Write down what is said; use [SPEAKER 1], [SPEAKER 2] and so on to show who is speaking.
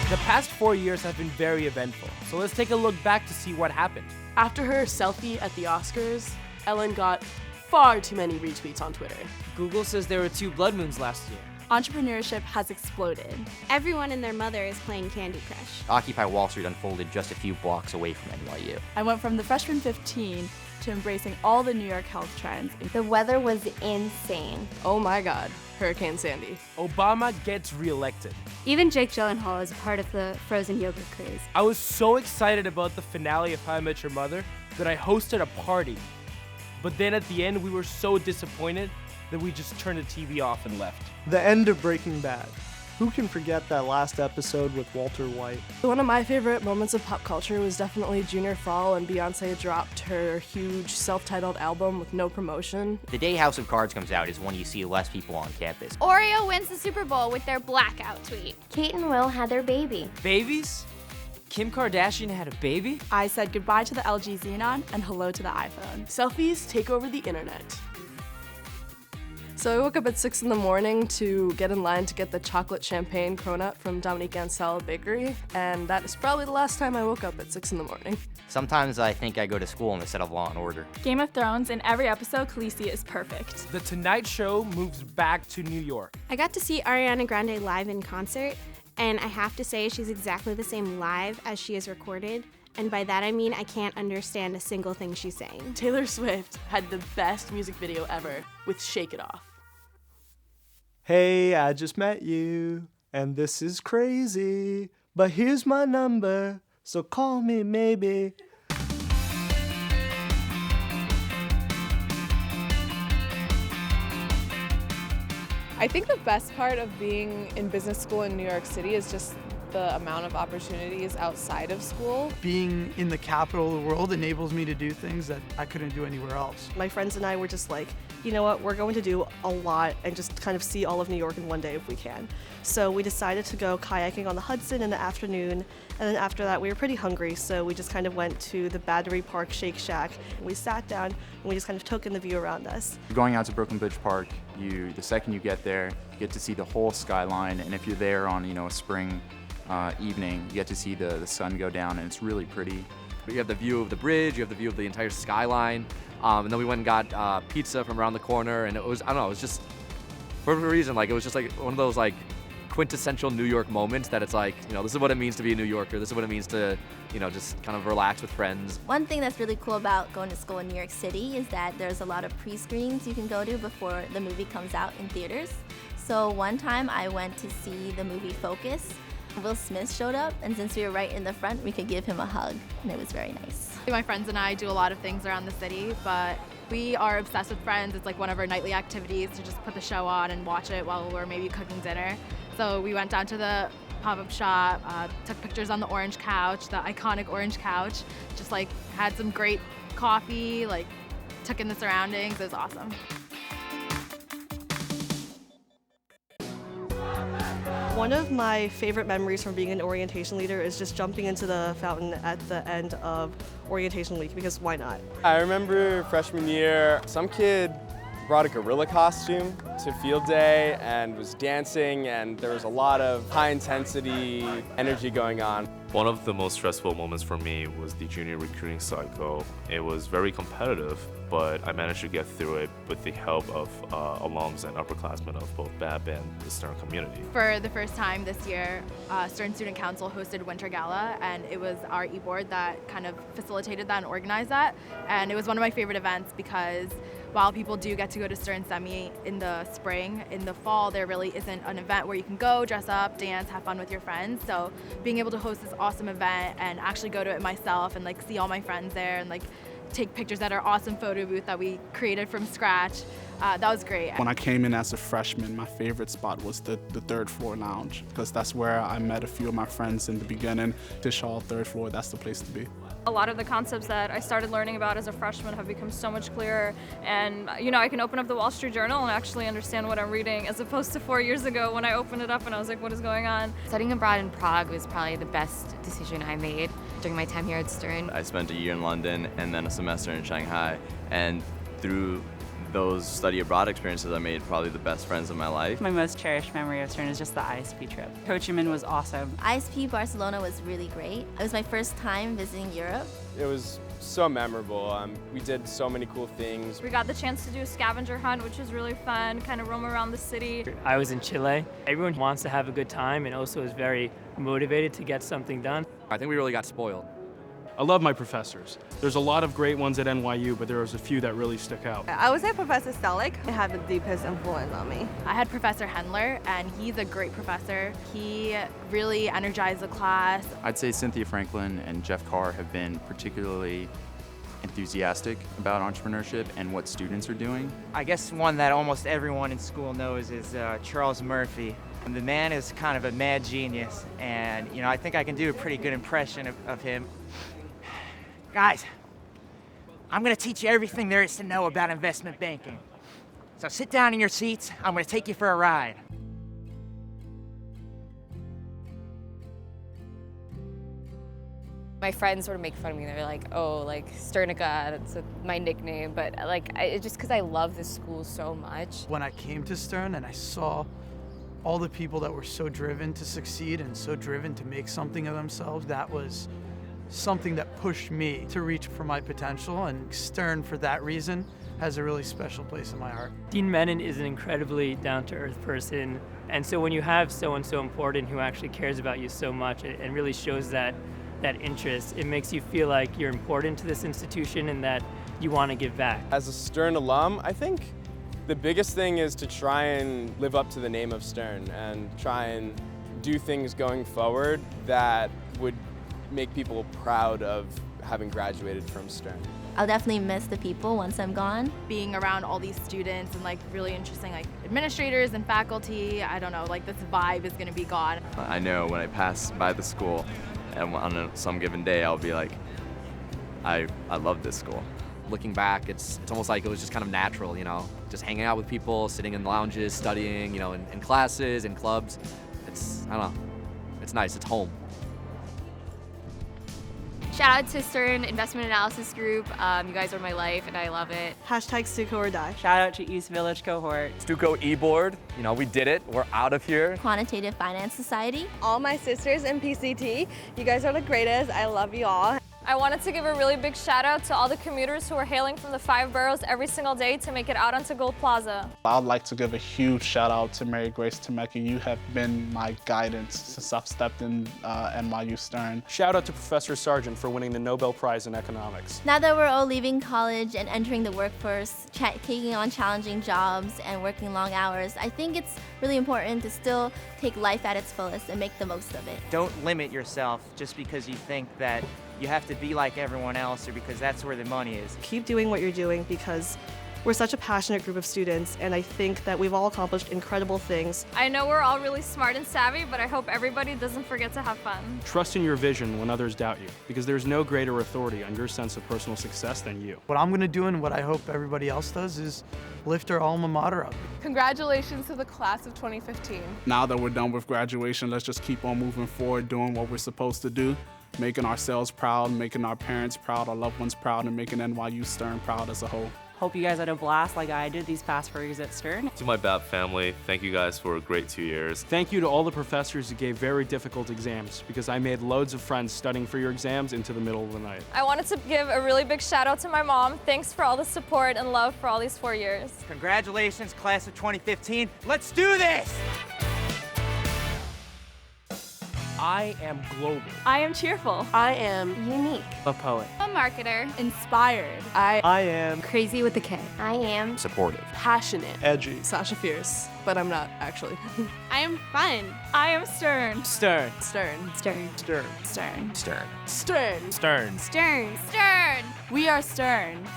[SPEAKER 1] The past 4 years have been very eventful, so let's take a look back to see what happened.
[SPEAKER 2] After her selfie at the Oscars, Ellen got far too many retweets on Twitter.
[SPEAKER 3] Google says there were 2 blood moons last year.
[SPEAKER 4] Entrepreneurship has exploded.
[SPEAKER 5] Everyone and their mother is playing Candy Crush.
[SPEAKER 6] Occupy Wall Street unfolded just a few blocks away from NYU.
[SPEAKER 4] I went from the freshman 15 to embracing all the New York health trends.
[SPEAKER 7] The weather was insane.
[SPEAKER 2] Oh my God, Hurricane Sandy.
[SPEAKER 1] Obama gets reelected.
[SPEAKER 5] Even Jake Gyllenhaal is a part of the frozen yogurt craze.
[SPEAKER 1] I was so excited about the finale of How I Met Your Mother that I hosted a party. But then at the end, we were so disappointed that we just turned the TV off and left.
[SPEAKER 8] The end of Breaking Bad. Who can forget that last episode with Walter White?
[SPEAKER 2] One of my favorite moments of pop culture was definitely junior fall and Beyonce dropped her huge self-titled album with no promotion.
[SPEAKER 6] The day House of Cards comes out is when you see less people on campus.
[SPEAKER 5] Oreo wins the Super Bowl with their blackout tweet.
[SPEAKER 7] Kate and Will had their baby.
[SPEAKER 3] Babies? Kim Kardashian had a baby?
[SPEAKER 4] I said goodbye to the LG Xenon and hello to the iPhone.
[SPEAKER 2] Selfies take over the internet. So I woke up at 6 in the morning to get in line to get the chocolate champagne cronut from Dominique Ansel Bakery, and that is probably the last time I woke up at 6 in the morning.
[SPEAKER 6] Sometimes I think I go to school instead of Law & Order.
[SPEAKER 4] Game of Thrones, in every episode, Khaleesi is perfect.
[SPEAKER 1] The Tonight Show moves back to New York.
[SPEAKER 5] I got to see Ariana Grande live in concert, and I have to say she's exactly the same live as she is recorded. And by that I mean I can't understand a single thing she's saying.
[SPEAKER 2] Taylor Swift had the best music video ever with Shake It Off.
[SPEAKER 8] Hey, I just met you, and this is crazy, but here's my number, so call me maybe.
[SPEAKER 9] I think the best part of being in business school in New York City is just the amount of opportunities outside of school.
[SPEAKER 10] Being in the capital of the world enables me to do things that I couldn't do anywhere else.
[SPEAKER 2] My friends and I were just like, you know what, we're going to do a lot and just kind of see all of New York in one day if we can. So we decided to go kayaking on the Hudson in the afternoon, and then after that we were pretty hungry, so we just kind of went to the Battery Park Shake Shack. We sat down and we just kind of took in the view around us.
[SPEAKER 11] Going out to Brooklyn Bridge Park, the second you get there, you get to see the whole skyline, and if you're there on a spring evening, you get to see the sun go down, and it's really pretty.
[SPEAKER 12] You have the view of the bridge, you have the view of the entire skyline, and then we went and got pizza from around the corner, and it was, I don't know, it was just, for whatever reason, it was just one of those quintessential New York moments that it's this is what it means to be a New Yorker, this is what it means to, just kind of relax with friends.
[SPEAKER 7] One thing that's really cool about going to school in New York City is that there's a lot of pre-screenings you can go to before the movie comes out in theaters. So one time I went to see the movie Focus. Will Smith showed up, and since we were right in the front, we could give him a hug, and it was very nice.
[SPEAKER 4] My friends and I do a lot of things around the city, but we are obsessed with Friends. It's one of our nightly activities to just put the show on and watch it while we're maybe cooking dinner. So we went down to the pop-up shop, took pictures on the orange couch, the iconic orange couch, just had some great coffee, took in the surroundings. It was awesome.
[SPEAKER 2] One of my favorite memories from being an orientation leader is just jumping into the fountain at the end of orientation week, because why not?
[SPEAKER 13] I remember freshman year, some kid brought a gorilla costume to field day and was dancing, and there was a lot of high intensity energy going on.
[SPEAKER 14] One of the most stressful moments for me was the junior recruiting cycle. It was very competitive, but I managed to get through it with the help of alums and upperclassmen of both BAB and the Stern community.
[SPEAKER 4] For the first time this year, Stern Student Council hosted Winter Gala, and it was our e-board that kind of facilitated that and organized that. And it was one of my favorite events because while people do get to go to Stern Semi in the spring, in the fall there really isn't an event where you can go, dress up, dance, have fun with your friends. So being able to host this awesome event and actually go to it myself and see all my friends there and take pictures at our awesome photo booth that we created from scratch, that was great.
[SPEAKER 15] When I came in as a freshman, my favorite spot was the third floor lounge, because that's where I met a few of my friends in the beginning. Tisch Hall, third floor, that's the place to be.
[SPEAKER 16] A lot of the concepts that I started learning about as a freshman have become so much clearer, and I can open up the Wall Street Journal and actually understand what I'm reading, as opposed to 4 years ago when I opened it up and I was like, what is going on?
[SPEAKER 17] Studying abroad in Prague was probably the best decision I made during my time here at Stern.
[SPEAKER 18] I spent a year in London and then a semester in Shanghai, and through those study abroad experiences, I made probably the best friends of my life.
[SPEAKER 19] My most cherished memory of Stern is just the ISP trip. Ho Chi Minh was awesome.
[SPEAKER 7] ISP Barcelona was really great. It was my first time visiting Europe.
[SPEAKER 13] It was so memorable. We did so many cool things.
[SPEAKER 16] We got the chance to do a scavenger hunt, which was really fun, kind of roam around the city.
[SPEAKER 20] I was in Chile. Everyone wants to have a good time and also is very motivated to get something done.
[SPEAKER 12] I think we really got spoiled.
[SPEAKER 21] I love my professors. There's a lot of great ones at NYU, but there was a few that really stuck out.
[SPEAKER 22] I would say Professor Stelic had the deepest influence on me.
[SPEAKER 4] I had Professor Hendler, and he's a great professor. He really energized the class.
[SPEAKER 11] I'd say Cynthia Franklin and Jeff Carr have been particularly enthusiastic about entrepreneurship and what students are doing.
[SPEAKER 23] I guess one that almost everyone in school knows is Charles Murphy. And the man is kind of a mad genius, and I think I can do a pretty good impression of him. Guys, I'm gonna teach you everything there is to know about investment banking. So sit down in your seats, I'm gonna take you for a ride.
[SPEAKER 17] My friends sort of make fun of me. They're like, oh, like Sternica, that's my nickname. But it's just because I love this school so much.
[SPEAKER 10] When I came to Stern and I saw all the people that were so driven to succeed and so driven to make something of themselves, that was something that pushed me to reach for my potential, and Stern, for that reason, has a really special place in my heart.
[SPEAKER 20] Dean Menon is an incredibly down-to-earth person, and so when you have someone so important who actually cares about you so much and really shows that interest, it makes you feel like you're important to this institution and that you want to give back.
[SPEAKER 13] As a Stern alum, I think the biggest thing is to try and live up to the name of Stern and try and do things going forward that would make people proud of having graduated from Stern.
[SPEAKER 7] I'll definitely miss the people once I'm gone.
[SPEAKER 4] Being around all these students and really interesting administrators and faculty, I don't know, this vibe is gonna be gone.
[SPEAKER 18] I know when I pass by the school and on some given day, I'll be like, I love this school.
[SPEAKER 12] Looking back, it's almost like it was just kind of natural, just hanging out with people, sitting in lounges, studying, in classes, in clubs. I don't know, it's nice, it's home.
[SPEAKER 17] Shout out to Stern Investment Analysis Group. You guys are my life and I love it.
[SPEAKER 2] Hashtag Stuco or die.
[SPEAKER 19] Shout out to East Village cohort.
[SPEAKER 12] Stuco E-Board, we did it, we're out of here.
[SPEAKER 7] Quantitative Finance Society.
[SPEAKER 22] All my sisters in PCT, you guys are the greatest. I love you all.
[SPEAKER 16] I wanted to give a really big shout out to all the commuters who are hailing from the 5 boroughs every single day to make it out onto Gold Plaza.
[SPEAKER 15] I'd like to give a huge shout out to Mary Grace Temecki. You have been my guidance since I've stepped in NYU Stern.
[SPEAKER 21] Shout out to Professor Sargent for winning the Nobel Prize in Economics.
[SPEAKER 7] Now that we're all leaving college and entering the workforce, taking on challenging jobs and working long hours, I think it's really important to still take life at its fullest and make the most of it.
[SPEAKER 23] Don't limit yourself just because you think that you have to be like everyone else or because that's where the money is.
[SPEAKER 2] Keep doing what you're doing because we're such a passionate group of students, and I think that we've all accomplished incredible things.
[SPEAKER 16] I know we're all really smart and savvy, but I hope everybody doesn't forget to have fun.
[SPEAKER 21] Trust in your vision when others doubt you, because there's no greater authority on your sense of personal success than you.
[SPEAKER 10] What I'm going to do and what I hope everybody else does is lift our alma mater up.
[SPEAKER 9] Congratulations to the class of 2015.
[SPEAKER 15] Now that we're done with graduation, let's just keep on moving forward, doing what we're supposed to do, making ourselves proud, making our parents proud, our loved ones proud, and making NYU Stern proud as a whole.
[SPEAKER 19] Hope you guys had a blast like I did these past 4 years at Stern.
[SPEAKER 14] To my BAP family, thank you guys for a great 2 years.
[SPEAKER 21] Thank you to all the professors who gave very difficult exams, because I made loads of friends studying for your exams into the middle of the night.
[SPEAKER 16] I wanted to give a really big shout out to my mom. Thanks for all the support and love for all these 4 years.
[SPEAKER 23] Congratulations, class of 2015. Let's do this!
[SPEAKER 1] I am global.
[SPEAKER 16] I am cheerful.
[SPEAKER 2] I am
[SPEAKER 5] Unique.
[SPEAKER 21] A poet.
[SPEAKER 16] A marketer.
[SPEAKER 2] inspired.
[SPEAKER 8] I am
[SPEAKER 17] Crazy with a K.
[SPEAKER 5] I am
[SPEAKER 6] Supportive.
[SPEAKER 2] passionate.
[SPEAKER 8] edgy.
[SPEAKER 2] Sasha Fierce, but I'm not actually.
[SPEAKER 5] I am fun.
[SPEAKER 16] I am stern.
[SPEAKER 21] Stern.
[SPEAKER 2] Stern.
[SPEAKER 5] Stern.
[SPEAKER 8] Stern.
[SPEAKER 5] Stern.
[SPEAKER 6] Stern.
[SPEAKER 2] Stern.
[SPEAKER 1] Stern.
[SPEAKER 5] Stern.
[SPEAKER 16] Stern.
[SPEAKER 2] We are Stern.